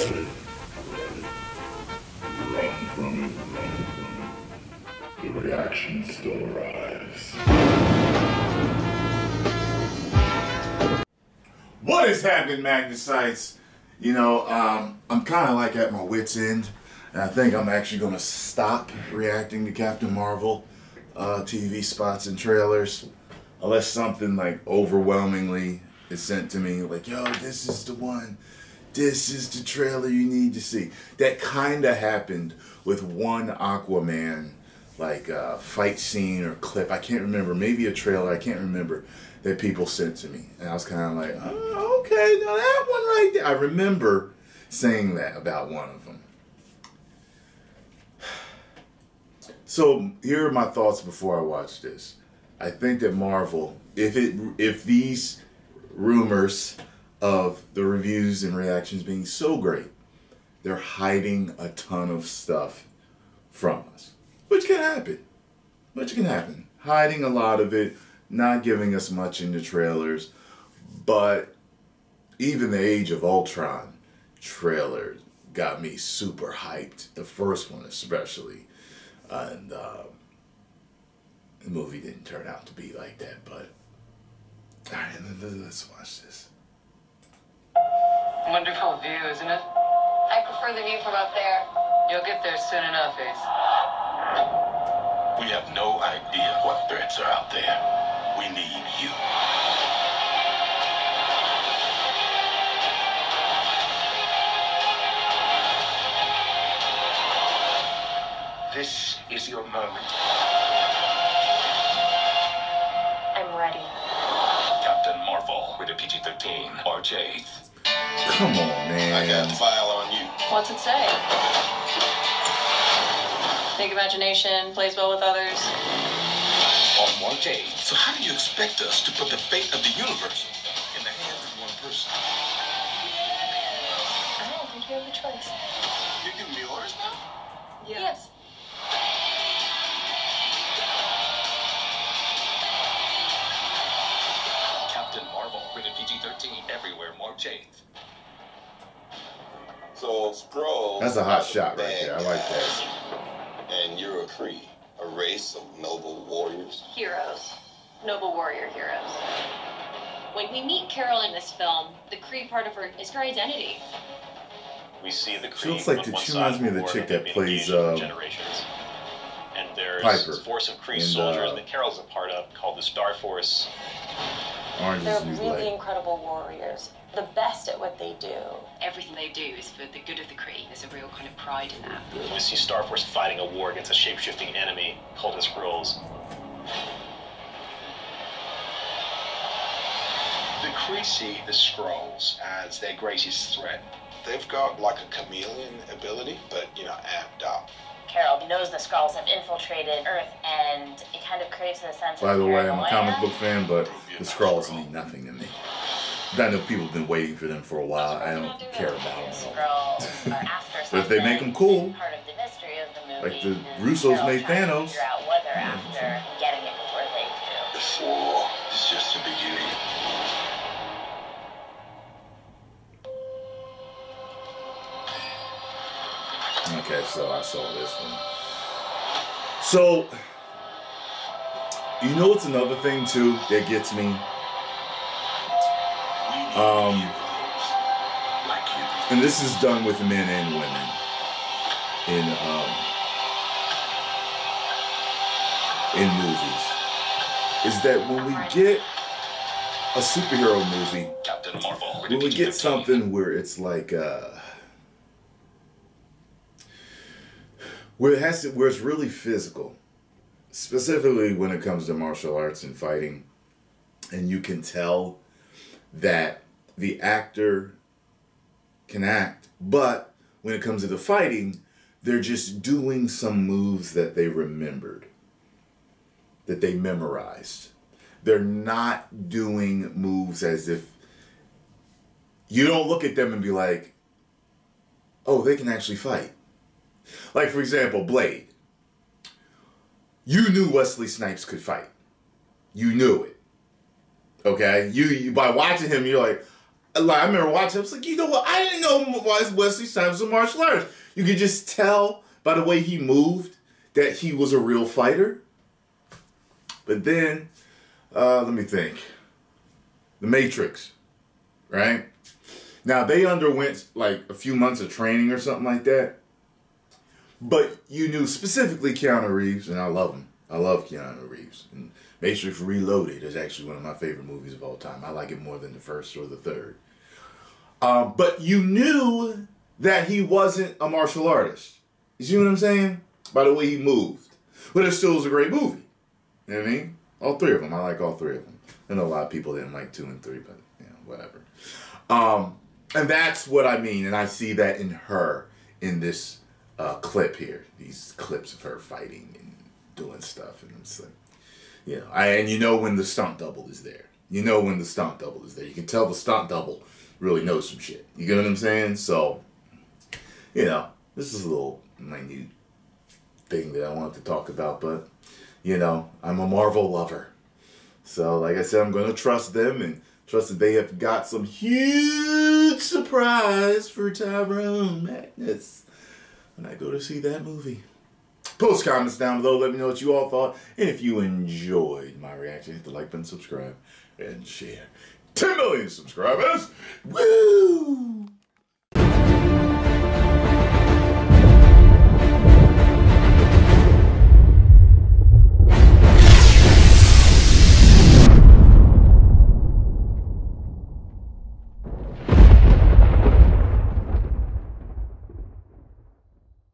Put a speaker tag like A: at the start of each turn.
A: Run from it, run from it. The reaction still arrives.
B: What is happening, Magnacites? You know, I'm kind of like at my wit's end, and I think I'm actually going to stop reacting to Captain Marvel TV spots and trailers, unless something like overwhelmingly is sent to me, like, yo, this is the one. This is the trailer you need to see. That kind of happened with one Aquaman, like, fight scene or clip. I can't remember. Maybe a trailer. I can't remember. That people sent to me. And I was kind of like, oh, okay, now that one right there. I remember saying that about one of them. So here are my thoughts before I watch this. I think that Marvel, if these rumors of the reviews and reactions being so great, they're hiding a ton of stuff from us. Which can happen. Hiding a lot of it, not giving us much in the trailers. But even the Age of Ultron trailer got me super hyped. The first one especially. And the movie didn't turn out to be like that, but alright, let's watch this.
C: Wonderful view, isn't it?
D: I prefer the view from up there.
C: You'll get there soon enough, Ace.
E: We have no idea what threats are out there. We need you. This is your moment.
D: I'm ready.
E: Captain Marvel, rated PG-13, March 8th.
B: Come on, man.
E: I got a file on you.
D: What's it say? Big imagination, plays well with others.
E: On March 8th. So how do you expect us to put the fate of the universe in the hands of one person?
D: I don't think you have a choice.
E: You're giving me orders now?
D: Yes.
E: Captain Marvel, rated PG-13, everywhere, March 8th. So, Skrull...
B: That's a hot shot right there. I like that.
E: And you're a Kree, a race of noble warriors.
D: Heroes. Noble warrior heroes. When we meet Carol in this film, the Kree part of her is her identity.
E: We see the Kree.
B: She looks like she reminds me of the chick that plays
E: generations. And there's
B: Piper
E: a force of Kree
B: in,
E: soldiers that Carol's a part of called the Star Force.
B: Orange
D: They're
B: is the New
D: really
B: Black.
D: incredible warriors. The best at what they do.
F: Everything they do is for the good of the Kree. There's a real kind of pride in that.
E: We see Star Force fighting a war against a shape-shifting enemy called the Skrulls.
G: The Kree see the Skrulls as their greatest threat. They've got like a chameleon ability, but, you know, amped up.
D: Carol knows the Skrulls have infiltrated Earth, and it kind of creates a sense
B: By
D: of
B: the way, I'm a
D: paranoia.
B: comic book fan, but the Skrulls mean nothing to me. I know people have been waiting for them for a while. I don't care about them at all.
D: Skrulls are after
B: But if they make them cool,
D: part of the mystery of the movie,
B: like the
D: is
B: Russos
D: Carol
B: made
D: trying to
B: Thanos.
D: figure out what they're after, getting it before they do.
E: This war is just the beginning.
B: Okay, so I saw this one. So, you know what's another thing too that gets me? And this is done with men and women in movies, is that when we get a superhero movie,
E: Captain Marvel,
B: when we get something where it's like where it's really physical, specifically when it comes to martial arts and fighting, and you can tell that the actor can act, but when it comes to the fighting, they're just doing some moves that they remembered, that they memorized. They're not doing moves as if you don't look at them and be like, oh, they can actually fight. Like, for example, Blade. You knew Wesley Snipes could fight. You knew it. Okay? You by watching him, you're like, like, I remember watching, I was like, you know what? I didn't know Wesley Snipes was a martial artist. You could just tell by the way he moved that he was a real fighter. But then, let me think. The Matrix, right? Now, they underwent like a few months of training or something like that. But you knew specifically Keanu Reeves, and I love him. I love Keanu Reeves. And Matrix Reloaded is actually one of my favorite movies of all time. I like it more than the first or the third. But you knew that he wasn't a martial artist. You see what I'm saying? By the way he moved. But it still was a great movie. You know what I mean? All three of them. I like all three of them. I know a lot of people didn't like 2 and 3, but, you know, whatever. And that's what I mean. And I see that in her in this clip here. These clips of her fighting and doing stuff. And it's like, you know, and you know when the stunt double is there. You know when the stunt double is there. You can tell the stunt double really knows some shit. You get what I'm saying? So, you know, this is a little minute thing that I wanted to talk about. But, you know, I'm a Marvel lover. So, like I said, I'm going to trust them and trust that they have got some huge surprise for Tyrone Madness when I go to see that movie. Post comments down below. Let me know what you all thought. And if you enjoyed my reaction, hit the like button, subscribe, and share. 10 million subscribers! Woo!